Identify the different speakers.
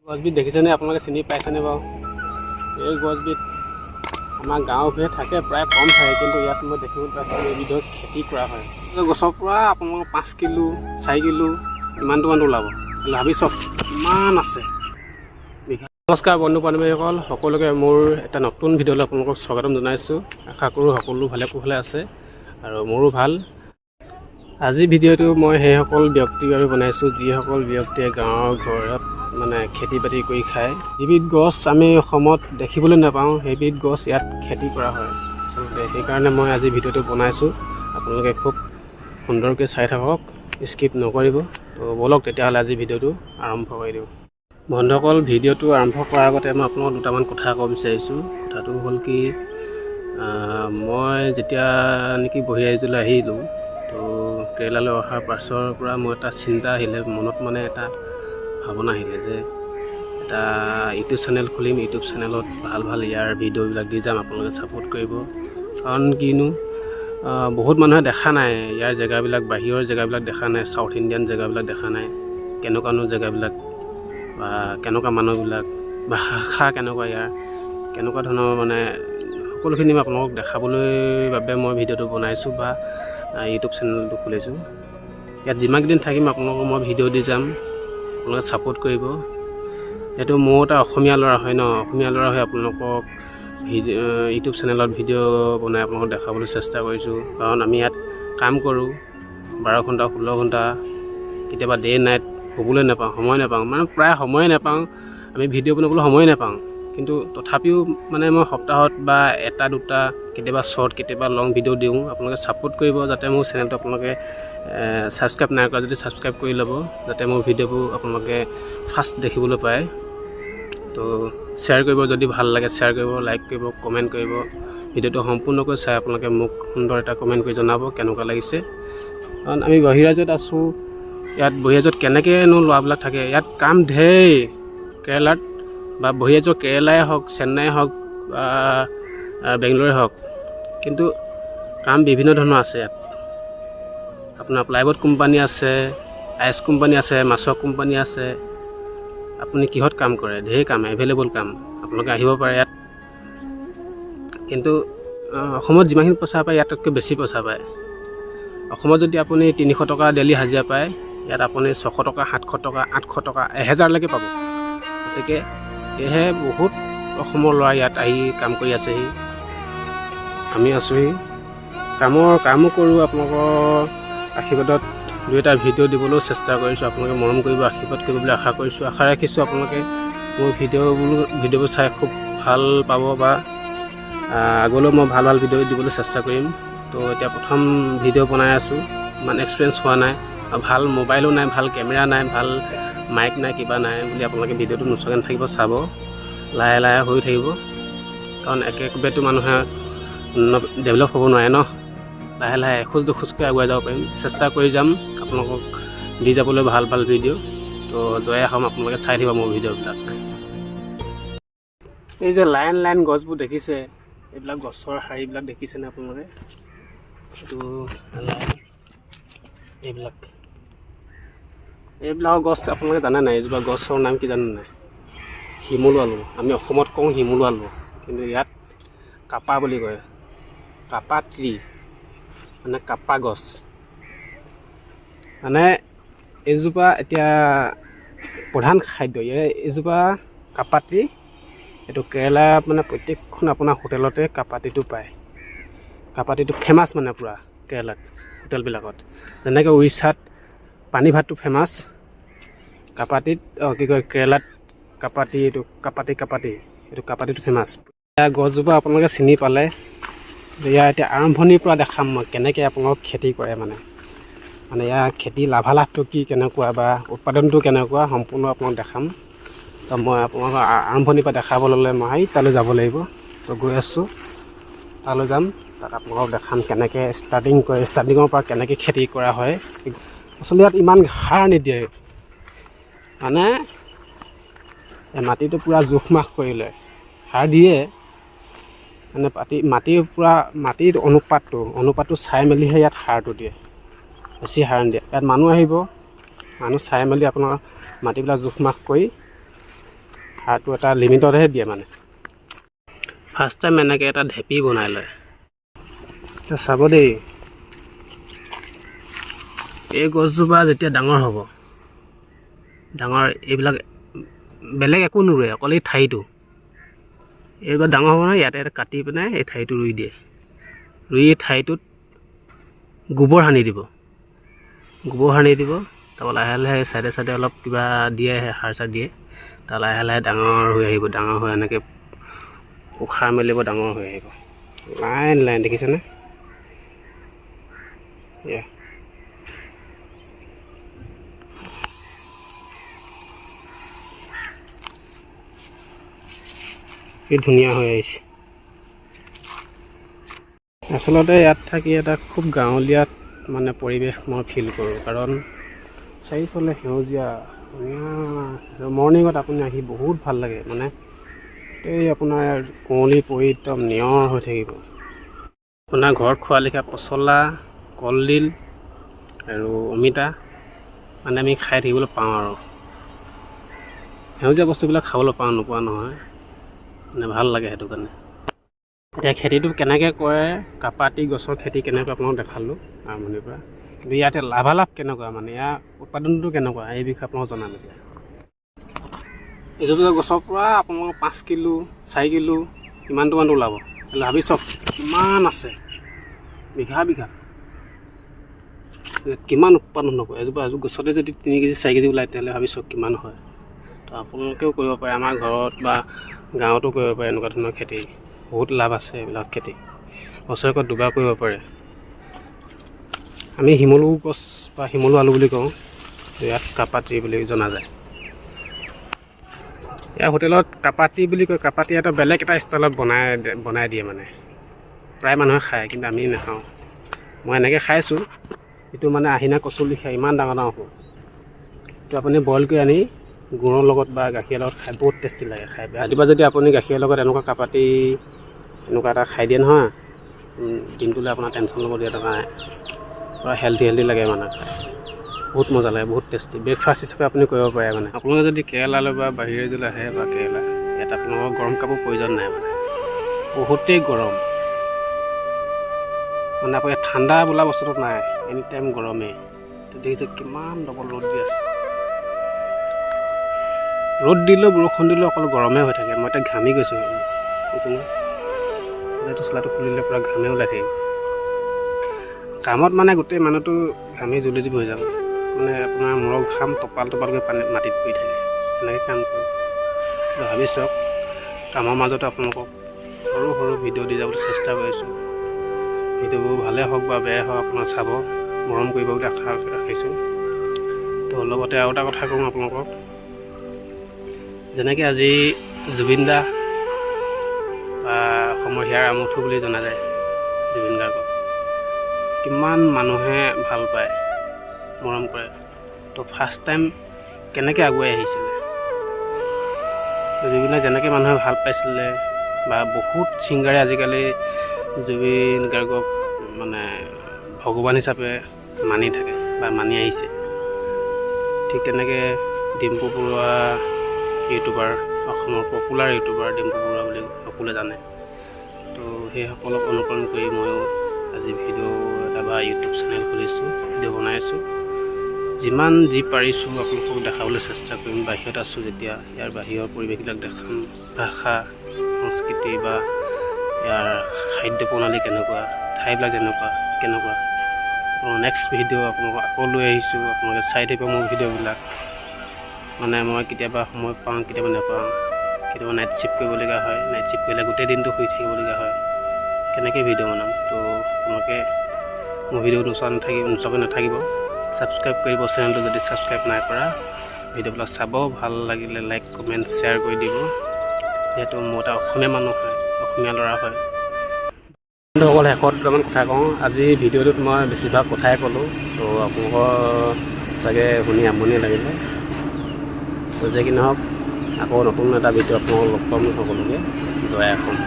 Speaker 1: গছবিধ দেখিছেনে আপোনালোকে চিনি পাইছেনে বাৰু? এই গছবিধ আমাৰ গাঁৱৰ ভিতৰত থাকে, প্ৰায় কম থাকে, কিন্তু ইয়াত মই দেখিবলৈ পাইছোঁ এইবিধৰ খেতি কৰা হয়। গছৰ পৰা আপোনালোকৰ 5 কিলো 4 কিলো ইমানটো ওলাব। ভাবি চাওক কিমান আছে। নমস্কাৰ বন্ধু বান্ধৱীসকল, সকলোকে মোৰ এটা নতুন ভিডিঅ'লৈ আপোনালোকক স্বাগতম জনাইছোঁ। আশা কৰোঁ সকলো ভালে কুশলে আছে আৰু মোৰো ভাল। আজি ভিডিঅ'টো মই সেইসকল ব্যক্তিৰ বাবে বনাইছোঁ যিসকল ব্যক্তিয়ে গাঁৱৰ ঘৰত মানে খেতি বাতি কৰি খায়। যিবিধ গছ আমি অসমত দেখিবলৈ নাপাওঁ সেইবিধ গছ ইয়াত খেতি কৰা হয়। আচলতে সেইকাৰণে মই আজি ভিডিঅ'টো বনাইছোঁ। আপোনালোকে খুব সুন্দৰকৈ চাই থাকক, স্কিপ নকৰিব। তো ব'লক তেতিয়াহ'লে আজি ভিডিঅ'টো আৰম্ভ কৰি দিওঁ। বন্ধুসকল, ভিডিঅ'টো আৰম্ভ কৰাৰ আগতে মই আপোনালোকক দুটামান কথা ক'ব বিচাৰিছোঁ। কথাটো হ'ল কি, মই যেতিয়া নেকি বহিৰাজ্যলৈ আহিলোঁ, তো কেৰেলালৈ অহাৰ পাছৰ পৰা মোৰ এটা চিন্তা আহিলে, মনত মানে এটা ভাৱনা আহিলে যে এটা ইউটিউব চেনেল খুলিম। ইউটিউব চেনেলত ভাল ভাল ইয়াৰ ভিডিঅ'বিলাক দি যাম, আপোনালোকে ছাপোৰ্ট কৰিব। কাৰণ কিনো বহুত মানুহে দেখা নাই ইয়াৰ জেগাবিলাক, বাহিৰৰ জেগাবিলাক দেখা নাই, চাউথ ইণ্ডিয়ান জেগাবিলাক দেখা নাই, কেনেকুৱানো জেগাবিলাক বা কেনেকুৱা মানুহবিলাক বা ভাষা কেনেকুৱা ইয়াৰ, কেনেকুৱা ধৰণৰ মানে সকলোখিনি মই আপোনালোকক দেখাবলৈ বাবে মই ভিডিঅ'টো বনাইছোঁ বা ইউটিউব চেনেলটো খুলিছোঁ। ইয়াত যিমানকেইদিন থাকিম আপোনালোকক মই ভিডিঅ' দি যাম, আপোনালোকে ছাপোৰ্ট কৰিব। এইটো মোৰ এটা অসমীয়া ল'ৰা হয় ন, অসমীয়া ল'ৰা হৈ আপোনালোকক ইউটিউব চেনেলত ভিডিঅ' বনাই আপোনালোকক দেখাবলৈ চেষ্টা কৰিছোঁ। কাৰণ আমি ইয়াত কাম কৰোঁ 12 ঘণ্টা 16 ঘণ্টা, কেতিয়াবা ডে নাইট শুবলৈ নাপাওঁ, সময় নাপাওঁ, মানে প্ৰায় সময়ে নাপাওঁ। আমি ভিডিঅ' বনাবলৈ সময় নাপাওঁ, কিন্তু তথাপিও মানে মই সপ্তাহত বা এটা দুটা, কেতিয়াবা শ্বৰ্ট কেতিয়াবা লং ভিডিঅ' দিওঁ। আপোনালোকে ছাপোৰ্ট কৰিব, যাতে মোৰ চেনেলটো আপোনালোকে ছাবস্ক্ৰাইব নাই কৰা যদি ছাবস্ক্ৰাইব কৰি ল'ব, যাতে মোৰ ভিডিঅ'বোৰ আপোনালোকে ফাৰ্ষ্ট দেখিবলৈ পায়। তো শ্বেয়াৰ কৰিব, যদি ভাল লাগে শ্বেয়াৰ কৰিব, লাইক কৰিব, কমেণ্ট কৰিব। ভিডিঅ'টো সম্পূৰ্ণকৈ চাই আপোনালোকে মোক সুন্দৰ এটা কমেণ্ট কৰি জনাব কেনেকুৱা লাগিছে। কাৰণ আমি বহিৰাজ্যত আছোঁ, ইয়াত বহিৰাজ্যত কেনেকৈনো ল'ৰাবিলাক থাকে। ইয়াত কাম ঢেৰ কেৰেলাত, বা বহিৰাজ্য কেৰেলাই হওক, চেন্নাই হওক বা বেংগলোৰে হওক, কিন্তু কাম বিভিন্ন ধৰণৰ আছে ইয়াত। আপোনাৰ প্লাইবোৰ্ড কোম্পানী আছে, আইচ কোম্পানী আছে, মাছৰ কোম্পানী আছে। আপুনি কিহত কাম কৰে, ঢেৰ কাম, এভেইলেবল কাম, আপোনালোকে আহিব পাৰে ইয়াত। কিন্তু অসমত যিমানখিনি পইচা পায় ইয়াতকৈ বেছি পইচা পায়। অসমত যদি আপুনি 300 টকা ডেইলি হাজিৰা পায়, ইয়াত আপুনি 600 টকা 700 টকা 800 টকা 1000লৈকে পাব। গতিকে সেয়েহে বহুত অসমৰ ল'ৰা ইয়াত আহি কাম কৰি আছেহি, আমি আছোঁহি। কামো কৰোঁ। আপোনালোকৰ আশীৰ্বাদত 2-এটা ভিডিঅ' দিবলৈও চেষ্টা কৰিছোঁ। আপোনালোকে মৰম কৰিব, আশীৰ্বাদ কৰিব বুলি আশা কৰিছোঁ। আশা ৰাখিছোঁ আপোনালোকে মোৰ ভিডিঅ'বোৰ চাই খুব ভাল পাব বা আগলৈও মই ভাল ভাল ভিডিঅ' দিবলৈ চেষ্টা কৰিম। তো এতিয়া প্ৰথম ভিডিঅ' বনাই আছোঁ, ইমান এক্সপিৰিয়েঞ্চ হোৱা নাই, ভাল মোবাইলো নাই, ভাল কেমেৰা নাই, ভাল মাইক নাই, কিবা নাই বুলি আপোনালোকে ভিডিঅ'টো নোচোৱাকৈ নাথাকিব, চাব, লাহে লাহে হৈ থাকিব। কাৰণ একেবাৰেতো মানুহে ডেভেলপ হ'ব নোৱাৰে ন, লাহে লাহে এখোজ দুখোজকৈ আগুৱাই যাব পাৰিম। চেষ্টা কৰি যাম আপোনালোকক দি যাবলৈ ভাল ভাল ভিডিঅ'। তো জয় অসম, আপোনালোকে চাই থাকিব মোৰ ভিডিঅ'বিলাক। এই যে লাইন লাইন গছবোৰ দেখিছে, এইবিলাক গছৰ শাৰীবিলাক দেখিছেনে আপোনালোকে? এইটো এইবিলাকৰ গছ আপোনালোকে জানে নাই? এইজোপা গছৰ নাম কি জানে নাই? শিমলু আলু। আমি অসমত কওঁ শিমলু আলু, কিন্তু ইয়াত কাপা বুলি কয়। কাপা ট্ৰি মানে কাপা গছ। মানে এইজোপা এতিয়া প্ৰধান খাদ্য এইজোপা কাপাটি। এইটো কেৰেলা মানে প্ৰত্যেকখন আপোনাৰ হোটেলতে কাপাটিটো পায়। কাপাটিটো ফেমাছ মানে পূৰা কেৰেলাত হোটেলবিলাকত। যেনেকৈ উৰিষ্যাত পানী ভাতটো ফেমাছ, কাপাটিত কি কয় কেৰেলাত কাপাটি, এইটো এইটো কাপাটিটো ফেমাছ। এয়া গছজোপা আপোনালোকে চিনি পালে। ইয়াৰ এতিয়া আৰম্ভণিৰ পৰা দেখাম মই কেনেকৈ আপোনালোকক খেতি কৰে, মানে ইয়াৰ খেতি লাভালাভটো কি, কেনেকুৱা বা উৎপাদনটো কেনেকুৱা, সম্পূৰ্ণ আপোনাক দেখাম। তো মই আপোনালোকক আৰম্ভণিৰ পৰা দেখাব ল'লে মই তালৈ যাব লাগিব। তো গৈ আছোঁ, তালৈ যাম, তাত আপোনালোকক দেখাম কেনেকৈ ষ্টাৰ্টিঙৰ পৰা কেনেকৈ খেতি কৰা হয়। আচলতে ইয়াত ইমান সাৰ নিদিয়ে, মানে মাটিটো পূৰা জোখ-মাখ কৰি লয়। সাৰ দিয়ে মানে মাটিৰ অনুপাতটো চাই মেলিহে ইয়াত সাৰটো দিয়ে, বেছি সাৰ নিদিয়ে। ইয়াত মানুহ আহিব, মানুহ চাই মেলি আপোনাৰ মাটিবিলাক জোখ-মাখ কৰি সাৰটো এটা লিমিটতহে দিয়ে মানে। ফাৰ্ষ্ট টাইম এনেকৈ এটা ঢেপি বনাই লয়। এতিয়া চাব দেই, এই গছজোপা যেতিয়া ডাঙৰ হ'ব, ডাঙৰ এইবিলাক বেলেগ একো নোৰুৱে, অকল এই ঠাৰিটো এইবাৰ ডাঙৰ হ'ব নহয়, ইয়াতে কাটি পিনে এই ঠাৰিটো ৰুই দিয়ে। ৰুই এই ঠাৰিটোত গোবৰ সানি দিব, তাৰপৰা লাহে লাহে চাইডে চাইডে অলপ কিবা দিয়ে, সাৰ চাৰ দিয়ে, তাৰ লাহে লাহে ডাঙৰ হৈ আহিব। ডাঙৰ হৈ এনেকৈ উশাহ মেলিব, ডাঙৰ হৈ আহিব। লাইন লাইন দেখিছেনে? কি ধুনীয়া হৈ আহিছে। আচলতে ইয়াত থাকি এটা খুব গাঁৱলীয়া মানে পৰিৱেশ মই ফিল কৰোঁ, কাৰণ চাৰিওফালে সেউজীয়া ধুনীয়া। মৰ্ণিঙত আপুনি আহি বহুত ভাল লাগে, মানে এই আপোনাৰ কুঁৱলী পৰি একদম নিয়ৰ হৈ থাকিব। আপোনাৰ ঘৰত খোৱা লিখা পচলা, কলডিল আৰু অমিতা মানে আমি খাই থাকিবলৈ পাওঁ আৰু সেউজীয়া বস্তুবিলাক খাবলৈ পাওঁ, নোপোৱা নহয়, মানে ভাল লাগে সেইটো কাৰণে। এতিয়া খেতিটো কেনেকৈ কৰে, কাপাতি গছৰ খেতি কেনেকৈ আপোনালোকক দেখালোঁ আৰম্ভণিৰ পৰা, কিন্তু ইয়াতে লাভালাভ কেনেকুৱা, মানে ইয়াৰ উৎপাদনটো কেনেকুৱা, এই বিষয়ে আপোনালোকক জনাম। এতিয়া এজোপা গছৰ পৰা আপোনালোকৰ 5 কিলো 4 কিলো ইমানটো ওলাব। ভাবি চাওক কিমান আছে, বিঘা বিঘা, কিমান উৎপাদন হ'ব। এজোপা গছতে যদি 3 কেজি 4 কেজি ওলায়, তেতিয়াহ'লে ভাবি চাওক কিমান হয়। তো আপোনালোকেও কৰিব পাৰে, আমাৰ ঘৰত বা গাঁৱতো কৰিব পাৰে এনেকুৱা ধৰণৰ খেতি। বহুত লাভ আছে এইবিলাক খেতি, বছৰেকত দুবাৰ কৰিব পাৰে। আমি শিমলু গছ বা শিমলু আলু বুলি কওঁ, ইয়াত কাপাতি বুলি জনা যায়। ইয়াৰ হোটেলত কাপাতি বুলি কয়, কাপাতি এটা বেলেগ এটা ষ্টাইলত বনাই দিয়ে, মানে প্ৰায় মানুহে খায়, কিন্তু আমি নাখাওঁ। মই এনেকৈ খাইছোঁ, এইটো মানে আহিনা কচু লিখা ইমান ডাঙৰ ডাঙৰ হ'ব। এইটো আপুনি বইল কৰি আনি গুড়ৰ লগত বা গাখীৰৰ লগত খাই বহুত টেষ্টি লাগে খাই। ৰাতিপুৱা যদি আপুনি গাখীৰৰ লগত এনেকুৱা কাপাতি এনেকুৱা এটা খাই দিয়ে নহয়, দিনটোলৈ আপোনাৰ টেনশ্যন ল'ব দিয়া নাই, পূৰা হেল্ডি লাগে মানে খাই, বহুত মজা লাগে, বহুত টেষ্টি। ব্ৰেকফাষ্ট হিচাপে আপুনি কৰিব পাৰে। মানে আপোনালোকে যদি কেৰেলালৈ বা বাহিৰে যদি আহে বা কেৰেলা, ইয়াত আপোনালোকৰ গৰম কাপোৰ প্ৰয়োজন নাই, মানে বহুতেই গৰম, মানে আপোনাৰ ঠাণ্ডা বোলা বস্তুটো নাই, এনি টাইম গৰমেই। দেখিছোঁ কিমান ডবল ৰ'দ দি আছে, ৰ'দ দিলেও বৰষুণ দিলেও অকল গৰমে হৈ থাকে। মই এতিয়া ঘামি গৈছোঁ, বুজিছেনে? এইটো চোলাটো খুলিলে পূৰা ঘামে ওলাই থাকিব। কামত মানে গোটেই মানুহটো ঘামি জ্বলি হৈ যাম, মানে আপোনাৰ মূৰৰ ঘাম টপালকৈ মাটিত পৰি থাকে, এনেকৈ কাম কৰোঁ। ভাবি চাওক, কামৰ মাজতে আপোনালোকক সৰু সৰু ভিডিঅ' দি যাবলৈ চেষ্টা কৰিছোঁ। ভিডিঅ'বোৰ ভালে হওক বা বেয়াই হওক, আপোনাৰ চাব, মৰম কৰিব বুলি আশা ৰাখিছোঁ। তো লগতে আৰু এটা কথা কওঁ আপোনালোকক, যেনেকৈ আজি জুবিন দা বা অসমৰ হিয়াৰ আমঠু বুলি জনা যায়, জুবিন গাৰ্গক কিমান মানুহে ভাল পায়, মৰম কৰে। তো ফাৰ্ষ্ট টাইম কেনেকৈ আগুৱাই আহিছিলে, জুবিনে যেনেকৈ মানুহে ভাল পাইছিলে, বা বহুত ছিংগাৰে আজিকালি জুবিন গাৰ্গক মানে ভগৱান হিচাপে মানি থাকে বা মানি আহিছে, ঠিক তেনেকৈ ডিম্পু বৰুৱা ইউটিউবাৰ, অসমৰ পপুলাৰ ইউটিউবাৰ ডিম্পু বৰুৱা বুলি সকলোৱে জানে। তো সেইসকলক অনুকৰণ কৰি ময়ো আজি ভিডিঅ' এটা বা ইউটিউব চেনেল খুলিছোঁ, ভিডিঅ' বনাইছোঁ। যিমান যি পাৰিছোঁ আপোনালোকক দেখাবলৈ চেষ্টা কৰিম। বাহিৰত আছোঁ যেতিয়া, ইয়াৰ বাহিৰৰ পৰিৱেশবিলাক দেখাম, ভাষা, সংস্কৃতি বা ইয়াৰ খাদ্য প্ৰণালী কেনেকুৱা, ঠাইবিলাক কেনেকুৱা। নেক্সট ভিডিঅ' আপোনালোকক আকৌ লৈ আহিছোঁ, আপোনালোকে চাই থাকিব মোৰ ভিডিঅ'বিলাক। মানে মই কেতিয়াবা সময় পাওঁ, কেতিয়াবা নাপাওঁ, কেতিয়াবা নাইট শ্বিফ্ট কৰিবলগীয়া হয়, নাইট শ্বিফ্ট কৰিলে গোটেই দিনটো শুই থাকিবলগীয়া হয়, কেনেকৈ ভিডিঅ' বনাম। তো আপোনালোকে মোৰ ভিডিঅ' নোচোৱাকৈ নাথাকিব, ছাবস্ক্ৰাইব কৰিব চেনেলটো যদি ছাবস্ক্ৰাইব নাই কৰা। ভিডিঅ'বিলাক চাব, ভাল লাগিলে লাইক কমেণ্ট শ্বেয়াৰ কৰি দিব। যিহেতু মোৰ এটা অসমীয়া মানুহ হয়, অসমীয়া ল'ৰা হয়। অকল শেষত দুটামান কথা কওঁ। আজি ভিডিঅ'টোত মই বেছিভাগ কথাই ক'লোঁ, তো আপোনালোকৰ চাগে শুনি আমনি লাগিলে। তো যে কি নহওক, আকৌ নতুন এটা ভিডিঅ' আপোনালোকক লগ পাম সকলোকে। জয় অসম।